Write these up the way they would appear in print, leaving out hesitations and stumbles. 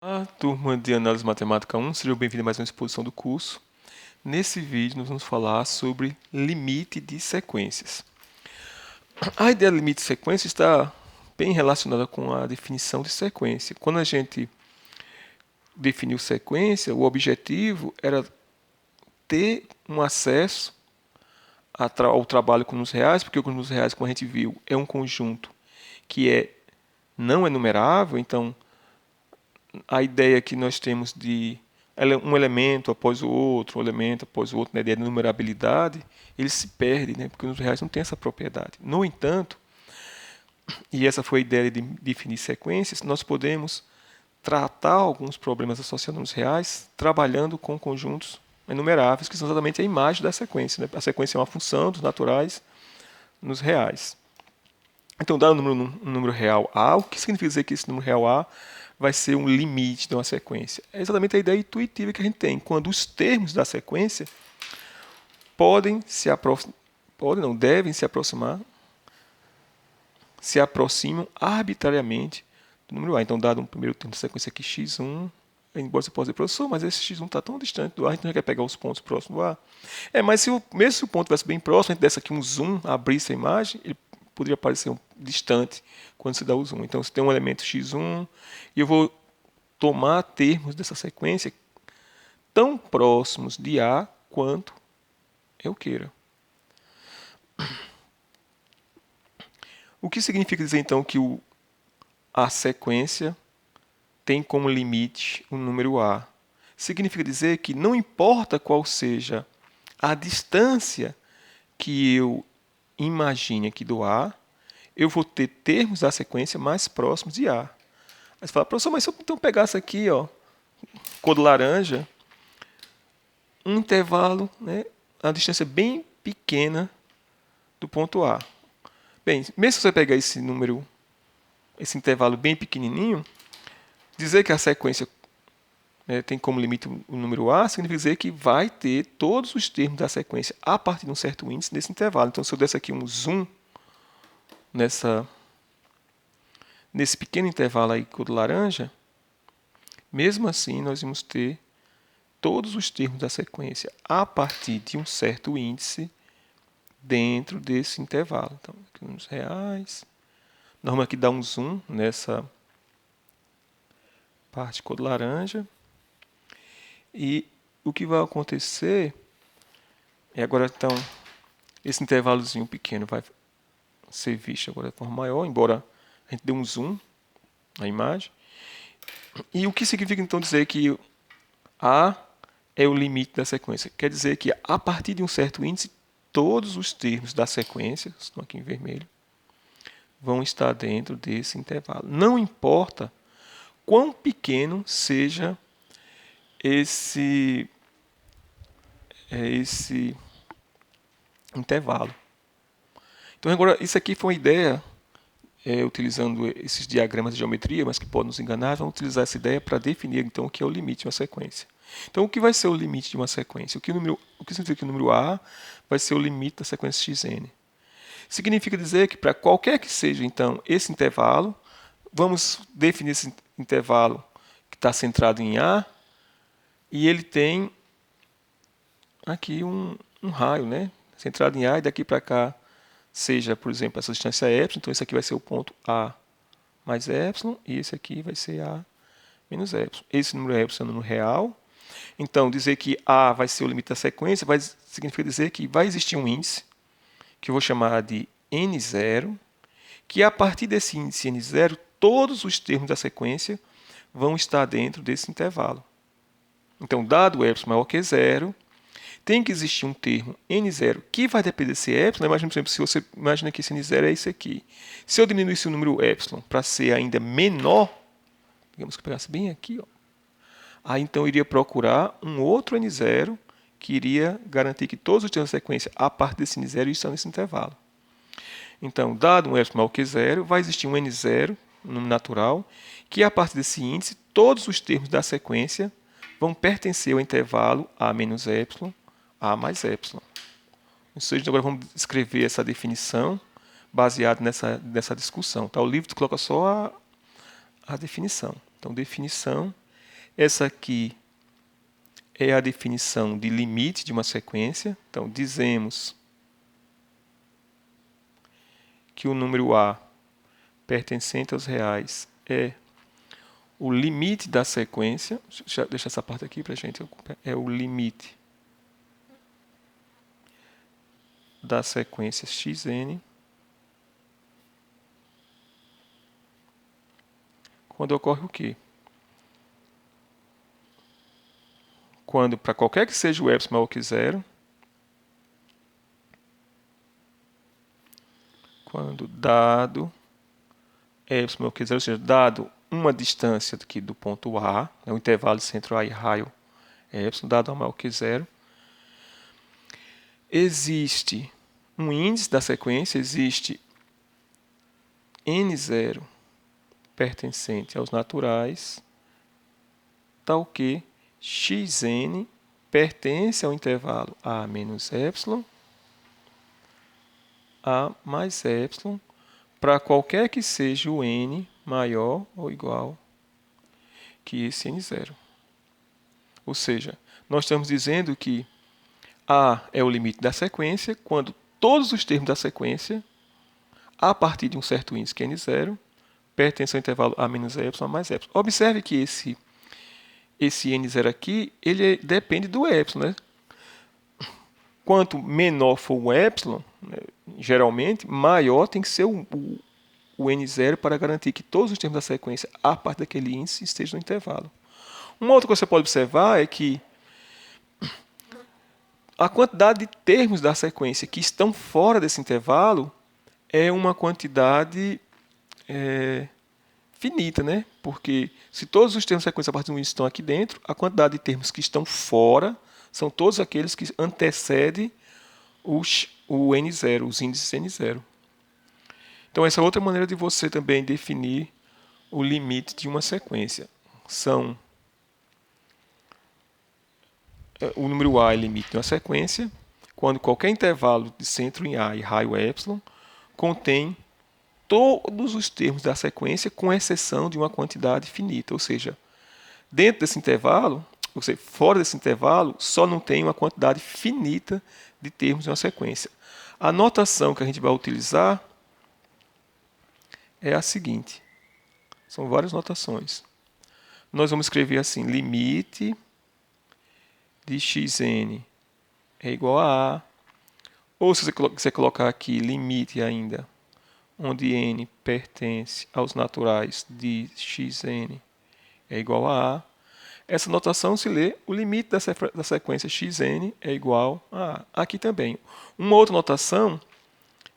Olá, turma de Análise Matemática 1, sejam bem-vindos a mais uma exposição do curso. Nesse vídeo, nós vamos falar sobre limite de sequências. A ideia de limite de sequência está bem relacionada com a definição de sequência. Quando a gente definiu sequência, o objetivo era ter um acesso ao trabalho com números reais, porque o números reais, como a gente viu, é um conjunto que não é numerável, então a ideia que nós temos de um elemento após o outro, um elemento após o outro, né, a ideia de numerabilidade, ele se perde, né, porque os reais não têm essa propriedade. No entanto, e essa foi a ideia de definir sequências, nós podemos tratar alguns problemas associados aos reais trabalhando com conjuntos enumeráveis, que são exatamente a imagem da sequência. Né? A sequência é uma função dos naturais nos reais. Então, dado um número real A, o que significa dizer que esse número real A vai ser um limite de uma sequência? É exatamente a ideia intuitiva que a gente tem, quando os termos da sequência devem se aproximar, se aproximam arbitrariamente do número A. Então, dado um primeiro termo da sequência aqui, x1, embora você possa dizer, professor, mas esse x1 está tão distante do A, a gente não quer pegar os pontos próximos do A. Mas mesmo se o ponto estivesse bem próximo, a gente desse aqui um zoom, abrisse a imagem, ele poderia parecer distante quando se dá o zoom. Então, se tem um elemento x1 e eu vou tomar termos dessa sequência tão próximos de A quanto eu queira. O que significa dizer, então, que a sequência tem como limite o número A? Significa dizer que não importa qual seja a distância que eu imagine aqui do A, eu vou ter termos da sequência mais próximos de A. Aí você fala, professor, mas se eu então pegasse aqui, ó, cor laranja, um intervalo, né, a distância bem pequena do ponto A. Bem, mesmo se você pegar esse número, esse intervalo bem pequenininho, dizer que a sequência, né, tem como limite o número A, significa dizer que vai ter todos os termos da sequência a partir de um certo índice nesse intervalo. Então, se eu desse aqui um zoom nesse pequeno intervalo aí cor laranja, mesmo assim nós vamos ter todos os termos da sequência a partir de um certo índice dentro desse intervalo. Então, aqui nos reais. Norma aqui dá um zoom nessa parte cor laranja. E o que vai acontecer é agora, então, esse intervalozinho pequeno vai ser visto agora de forma maior, embora a gente dê um zoom na imagem. E o que significa, então, dizer que A é o limite da sequência? Quer dizer que, a partir de um certo índice, todos os termos da sequência, estão aqui em vermelho, vão estar dentro desse intervalo. Não importa quão pequeno seja esse intervalo. Então, agora, isso aqui foi uma ideia, utilizando esses diagramas de geometria, mas que podem nos enganar. Vamos utilizar essa ideia para definir, então, o que é o limite de uma sequência. Então, o que vai ser o limite de uma sequência? O que significa que o número A vai ser o limite da sequência xn? Significa dizer que, para qualquer que seja, então, esse intervalo, vamos definir esse intervalo que está centrado em A, e ele tem aqui um raio, né? Centrado em A, e daqui para cá seja, por exemplo, essa distância é epsilon, então esse aqui vai ser o ponto A mais epsilon, e esse aqui vai ser A menos epsilon. Esse número epsilon é um número real. Então, dizer que A vai ser o limite da sequência significa dizer que vai existir um índice, que eu vou chamar de N0, que a partir desse índice N0, todos os termos da sequência vão estar dentro desse intervalo. Então, dado epsilon maior que zero, tem que existir um termo N0 que vai depender desse epsilon. Imagina, por exemplo, se você imagina que esse N0 é esse aqui. Se eu diminuísse o número epsilon para ser ainda menor, digamos que eu pegasse bem aqui, ó, aí então eu iria procurar um outro N0 que iria garantir que todos os termos da sequência a partir desse N0 estão nesse intervalo. Então, dado um epsilon maior que zero, vai existir um N0, um número natural, que a partir desse índice, todos os termos da sequência vão pertencer ao intervalo A menos epsilon, A mais epsilon. Ou seja, agora vamos escrever essa definição baseada nessa discussão. Tá? O livro coloca só a definição. Então, definição Essa aqui é a definição de limite de uma sequência. Então, dizemos que o número A pertencente aos reais é o limite da sequência. Deixa essa parte aqui para a gente. É o limite da sequência xn quando ocorre o quê? Quando, para qualquer que seja o epsilon maior que zero, quando dado epsilon maior que zero, ou seja, dado uma distância aqui do ponto A, o intervalo entre A e raio epsilon, dado a maior que zero, existe um índice da sequência, existe n0 pertencente aos naturais, tal que xn pertence ao intervalo A menos epsilon, A mais epsilon, para qualquer que seja o n maior ou igual que esse n0. Ou seja, nós estamos dizendo que A é o limite da sequência quando todos os termos da sequência, a partir de um certo índice que é n0, pertencem ao intervalo A menos epsilon mais epsilon. Observe que esse n0 aqui, ele depende do epsilon, né? Quanto menor for o epsilon, né, geralmente, maior tem que ser o n0 para garantir que todos os termos da sequência, a partir daquele índice, estejam no intervalo. Uma outra coisa que você pode observar é que a quantidade de termos da sequência que estão fora desse intervalo é uma quantidade finita, né? Porque se todos os termos da sequência a partir de um índice estão aqui dentro, a quantidade de termos que estão fora são todos aqueles que antecedem o n0, os índices n0. Então, essa é outra maneira de você também definir o limite de uma sequência. O número A é limite de uma sequência quando qualquer intervalo de centro em A e raio epsilon contém todos os termos da sequência, com exceção de uma quantidade finita. Ou seja, dentro desse intervalo, ou seja, fora desse intervalo, só não tem uma quantidade finita de termos de uma sequência. A notação que a gente vai utilizar é a seguinte. São várias notações. Nós vamos escrever assim, limite de xn é igual a A. Ou se você quiser colocar aqui limite ainda, onde n pertence aos naturais de xn é igual a A. Essa notação se lê o limite da sequência xn é igual a A. Aqui também. Uma outra notação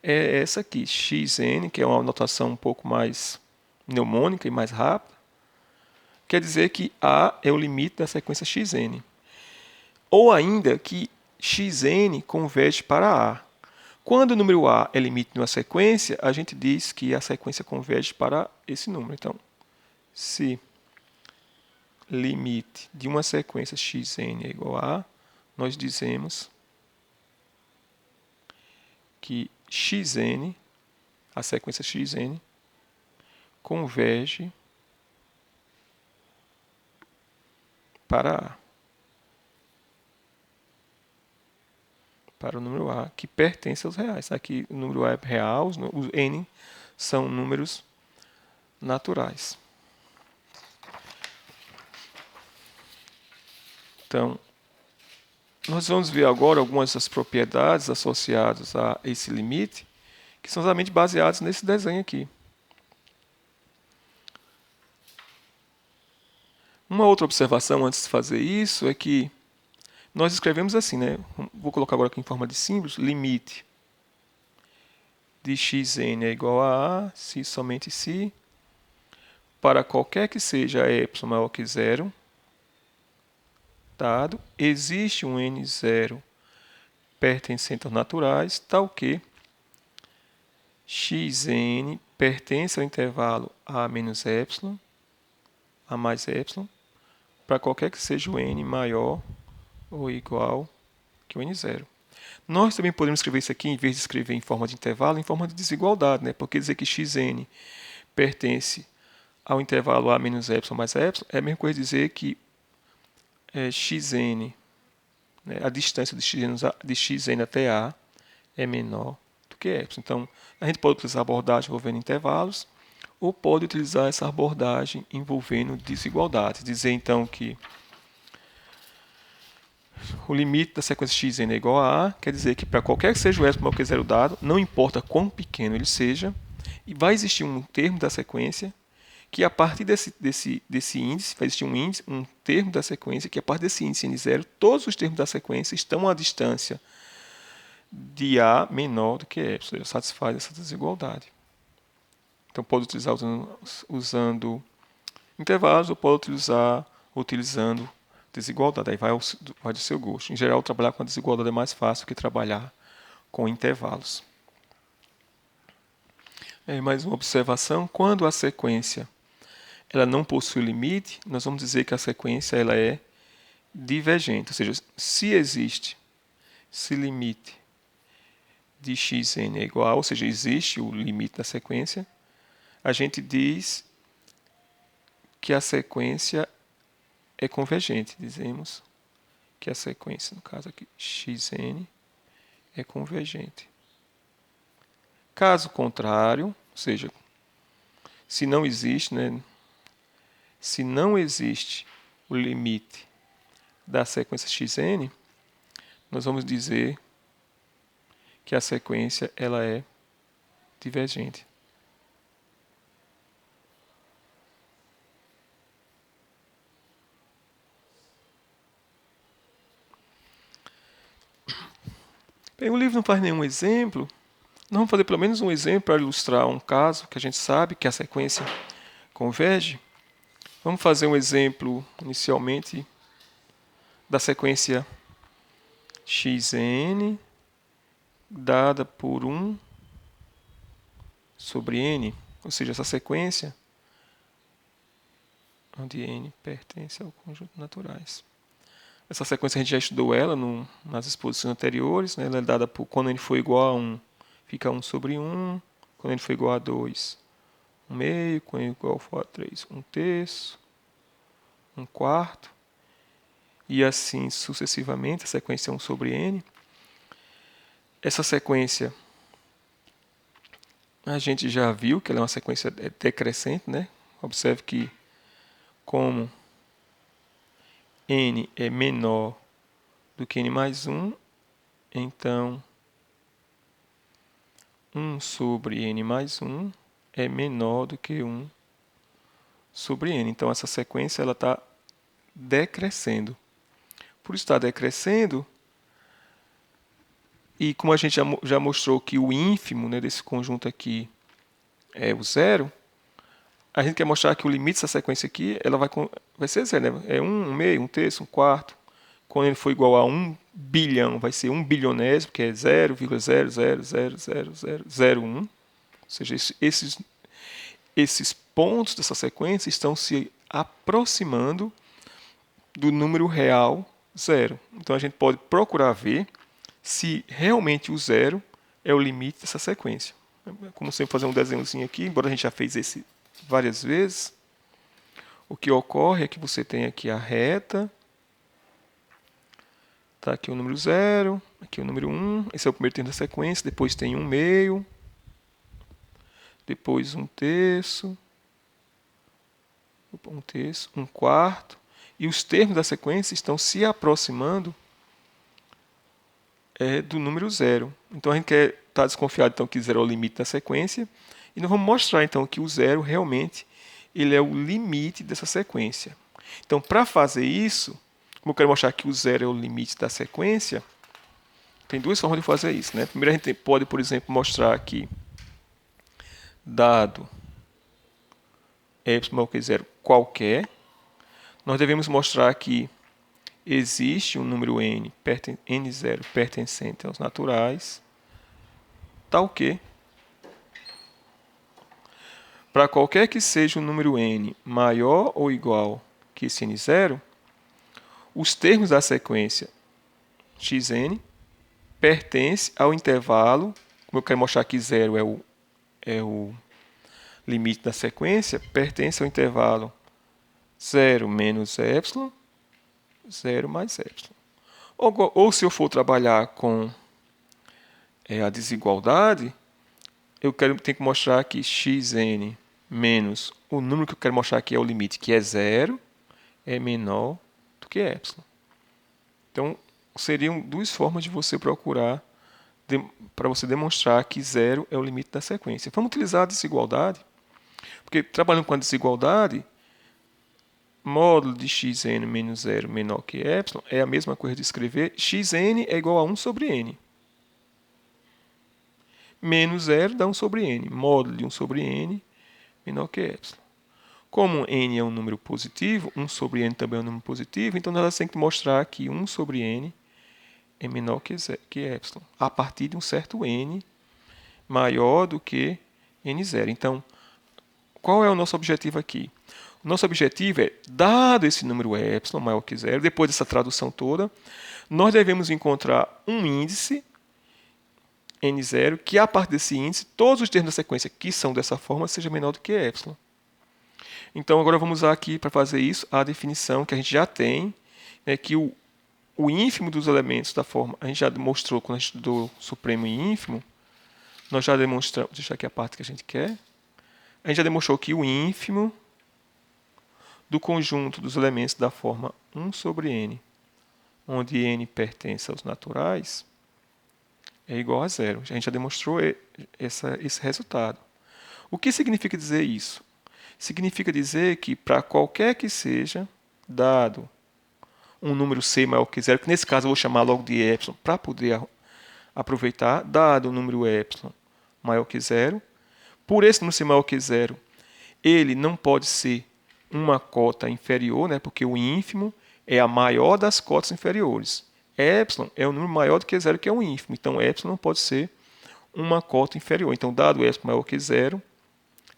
é essa aqui, xn, que é uma notação um pouco mais mnemônica e mais rápida, quer dizer que A é o limite da sequência xn. Ou ainda que xn converge para A. Quando o número A é limite de uma sequência, a gente diz que a sequência converge para esse número. Então, se limite de uma sequência xn é igual a A, nós dizemos que xn, a sequência xn, converge para A. Para o número A, que pertence aos reais. Aqui o número A é real, os n são números naturais. Então, nós vamos ver agora algumas das propriedades associadas a esse limite, que são exatamente baseadas nesse desenho aqui. Uma outra observação antes de fazer isso é que nós escrevemos assim, né? Vou colocar agora aqui em forma de símbolos, limite de xn é igual a A, se somente se, para qualquer que seja epsilon maior que zero, dado, existe um n0 pertencente aos naturais, tal que xn pertence ao intervalo A menos epsilon, A mais epsilon, para qualquer que seja o n maior ou igual que o n0. Nós também podemos escrever isso aqui, em vez de escrever em forma de intervalo, em forma de desigualdade, né? Porque dizer que xn pertence ao intervalo A menos epsilon mais epsilon é a mesma coisa dizer que xn, né, a distância de xn até A é menor do que epsilon. Então, a gente pode utilizar a abordagem envolvendo intervalos ou pode utilizar essa abordagem envolvendo desigualdades. Dizer, então, que o limite da sequência xn é igual a A, quer dizer que para qualquer que seja o epsilon maior que zero dado, não importa quão pequeno ele seja, e vai existir um termo da sequência que a partir desse índice, vai existir um termo da sequência que a partir desse índice n0, todos os termos da sequência estão à distância de A menor do que epsilon, ou seja, satisfaz essa desigualdade. Então pode utilizar usando intervalos ou pode utilizar utilizando desigualdade. Aí vai do seu gosto. Em geral, trabalhar com a desigualdade é mais fácil que trabalhar com intervalos. Mais uma observação. Quando a sequência ela não possui limite, nós vamos dizer que a sequência ela é divergente. Ou seja, se limite de xn é igual, ou seja, existe o limite da sequência, a gente diz que a sequência é convergente. Dizemos que a sequência, no caso aqui, xn, é convergente. Caso contrário, ou seja, se não existe, né, se não existe o limite da sequência xn, nós vamos dizer que a sequência ela é divergente. Bem, o livro não faz nenhum exemplo. Nós vamos fazer pelo menos um exemplo para ilustrar um caso que a gente sabe que a sequência converge. Vamos fazer um exemplo inicialmente da sequência xn dada por 1 sobre n, ou seja, essa sequência onde n pertence ao conjunto naturais. Essa sequência a gente já estudou ela nas exposições anteriores, né? Ela é dada por quando n for igual a 1, fica 1 sobre 1, quando n for igual a 2, 1 meio, quando n for igual a 3, 1 terço, 1 quarto, e assim sucessivamente, a sequência é 1 sobre n. Essa sequência a gente já viu que ela é uma sequência decrescente, né? Observe que como n é menor do que n mais 1, então 1 sobre n mais 1 é menor do que 1 sobre n. Então essa sequência está decrescendo. Por estar decrescendo, e como a gente já mostrou que o ínfimo, né, desse conjunto aqui é o zero, a gente quer mostrar que o limite dessa sequência aqui ela vai ser zero. Né? É 1 meio, 1 terço, 1 quarto. Quando ele for igual a 1 bilhão, vai ser 1 bilionésimo, que é 0,0000001. Ou seja, esses pontos dessa sequência estão se aproximando do número real zero. Então a gente pode procurar ver se realmente o zero é o limite dessa sequência. Como sempre, fazer um desenhozinho aqui, embora a gente já fez esse várias vezes, o que ocorre é que você tem aqui a reta, está aqui o número 0, aqui o número 1, esse é o primeiro termo da sequência, depois tem 1 meio, depois 1 terço, 1 quarto, e os termos da sequência estão se aproximando do número 0. Então a gente está desconfiado então, que 0 é o limite da sequência, e nós vamos mostrar então que o 0 realmente ele é o limite dessa sequência. Então, para fazer isso, como eu quero mostrar que o 0 é o limite da sequência, tem duas formas de fazer isso. Né? Primeiro, a gente pode, por exemplo, mostrar que, dado epsilon maior que 0 qualquer, nós devemos mostrar que existe um número n0 pertencente aos naturais, tal que, para qualquer que seja o número n maior ou igual que esse n0, os termos da sequência xn pertencem ao intervalo, como eu quero mostrar que 0 é o limite da sequência, pertence ao intervalo 0 menos epsilon 0 mais epsilon. Ou se eu for trabalhar com a desigualdade, tenho que mostrar que xn menos o número que eu quero mostrar aqui é o limite, que é 0, é menor do que epsilon. Então, seriam duas formas de você procurar para você demonstrar que 0 é o limite da sequência. Vamos utilizar a desigualdade, porque trabalhando com a desigualdade, módulo de xn menos 0 menor que epsilon é a mesma coisa de escrever xn é igual a 1 sobre n. Menos 0 dá 1 sobre n. Módulo de 1 sobre n menor que epsilon. Como n é um número positivo, 1 sobre n também é um número positivo, então nós temos que mostrar que 1 sobre n é menor que epsilon, a partir de um certo n maior do que n0. Então, qual é o nosso objetivo aqui? O nosso objetivo é, dado esse número epsilon maior que 0, depois dessa tradução toda, nós devemos encontrar um índice n0 que, a partir desse índice, todos os termos da sequência que são dessa forma seja menor do que epsilon. Então, agora vamos usar aqui, para fazer isso, a definição que a gente já tem, né, que o ínfimo dos elementos da forma, a gente já demonstrou quando a gente estudou supremo e ínfimo, nós já demonstramos, deixa aqui a parte que a gente quer, a gente já demonstrou que o ínfimo do conjunto dos elementos da forma 1 sobre n, onde n pertence aos naturais, é igual a 0. A gente já demonstrou esse resultado. O que significa dizer isso? Significa dizer que para qualquer que seja, dado um número c maior que 0, que nesse caso eu vou chamar logo de epsilon para poder aproveitar, dado o número epsilon maior que 0, por esse número c maior que 0, ele não pode ser uma cota inferior, né, porque o ínfimo é a maior das cotas inferiores. Epsilon é um número maior do que 0, que é o ínfimo. Então, epsilon não pode ser uma cota inferior. Então, dado epsilon maior que 0,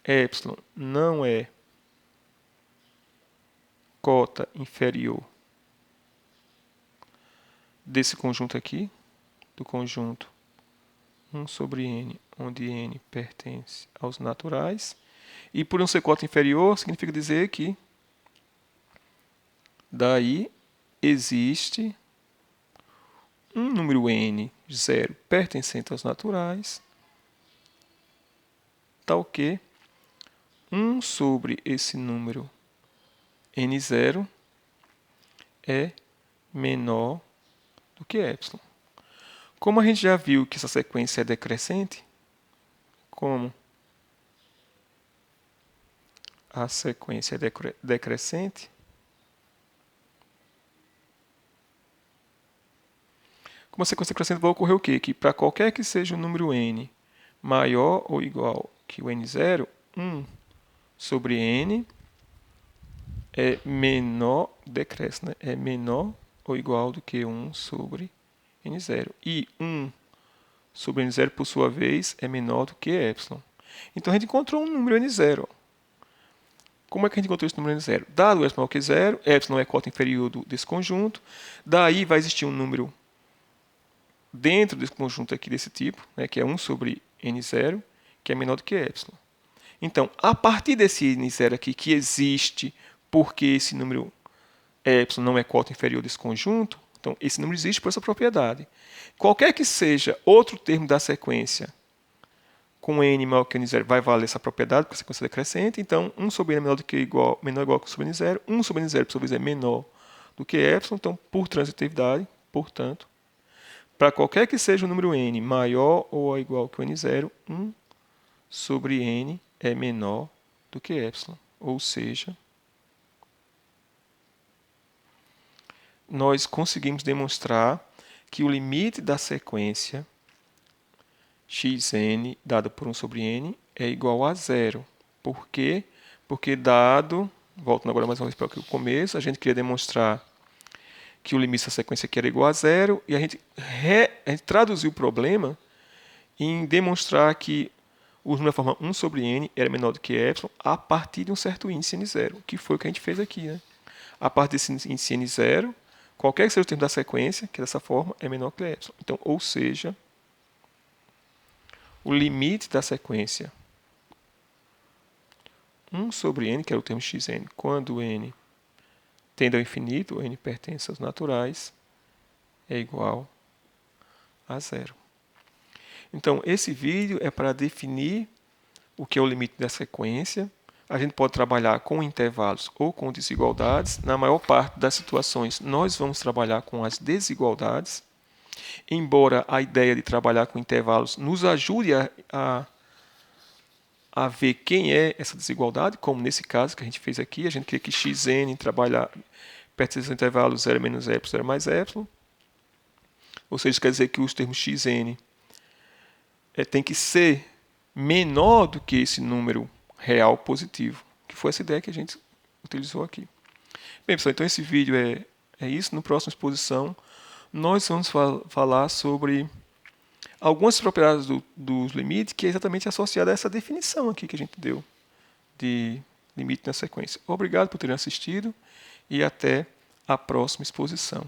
epsilon não é cota inferior desse conjunto aqui, do conjunto 1 sobre n, onde n pertence aos naturais. E por não ser cota inferior, significa dizer que daí existe um número n, 0, pertencente aos naturais, tal que 1 sobre esse número n0 é menor do que epsilon. Como a gente já viu que essa sequência é decrescente, como a sequência é decrescente, como a sequência decrescente vai ocorrer o quê? Que para qualquer que seja o número n maior ou igual que o n0, 1 sobre n é menor, decresce, né? É menor ou igual do que 1 sobre n0. E 1 sobre n0, por sua vez, é menor do que epsilon. Então, a gente encontrou um número n0. Como é que a gente encontrou esse número n0? Dado o epsilon maior que 0, epsilon é a cota inferior desse conjunto, daí vai existir um número dentro desse conjunto aqui desse tipo, né, que é 1 sobre n0, que é menor do que epsilon. Então, a partir desse n0 aqui, que existe porque esse número epsilon não é cota inferior desse conjunto, então esse número existe por essa propriedade. Qualquer que seja outro termo da sequência com n maior que n0 vai valer essa propriedade, porque a sequência é decrescente, então 1 sobre n é menor ou igual que 1 sobre n0, 1 sobre n0, por sua vez, é menor do que epsilon, então, por transitividade, portanto, para qualquer que seja o número n maior ou igual que o n0, 1 sobre n é menor do que epsilon. Ou seja, nós conseguimos demonstrar que o limite da sequência xn, dado por 1 sobre n, é igual a 0. Por quê? Porque dado, voltando agora mais uma vez para o começo, a gente queria demonstrar que o limite da sequência aqui era igual a 0, e a gente traduziu o problema em demonstrar que o número da forma 1 sobre n era menor do que epsilon a partir de um certo índice n0, que foi o que a gente fez aqui, né? A partir desse índice n0, qualquer que seja o termo da sequência, que é dessa forma, é menor que epsilon. Então, ou seja, o limite da sequência 1 sobre n, que é o termo xn, quando n tende ao infinito, n pertence aos naturais, é igual a zero. Então, esse vídeo é para definir o que é o limite da sequência. A gente pode trabalhar com intervalos ou com desigualdades. Na maior parte das situações, nós vamos trabalhar com as desigualdades. Embora a ideia de trabalhar com intervalos nos ajude a ver quem é essa desigualdade, como nesse caso que a gente fez aqui, a gente queria que xn pertence ao intervalo 0 menos epsilon, 0 mais epsilon. Ou seja, isso quer dizer que os termos xn tem que ser menor do que esse número real positivo, que foi essa ideia que a gente utilizou aqui. Bem, pessoal, então esse vídeo é isso. No próximo exposição, nós vamos falar sobre algumas propriedades dos limites que é exatamente associada a essa definição aqui que a gente deu de limite na sequência. Obrigado por terem assistido e até a próxima exposição.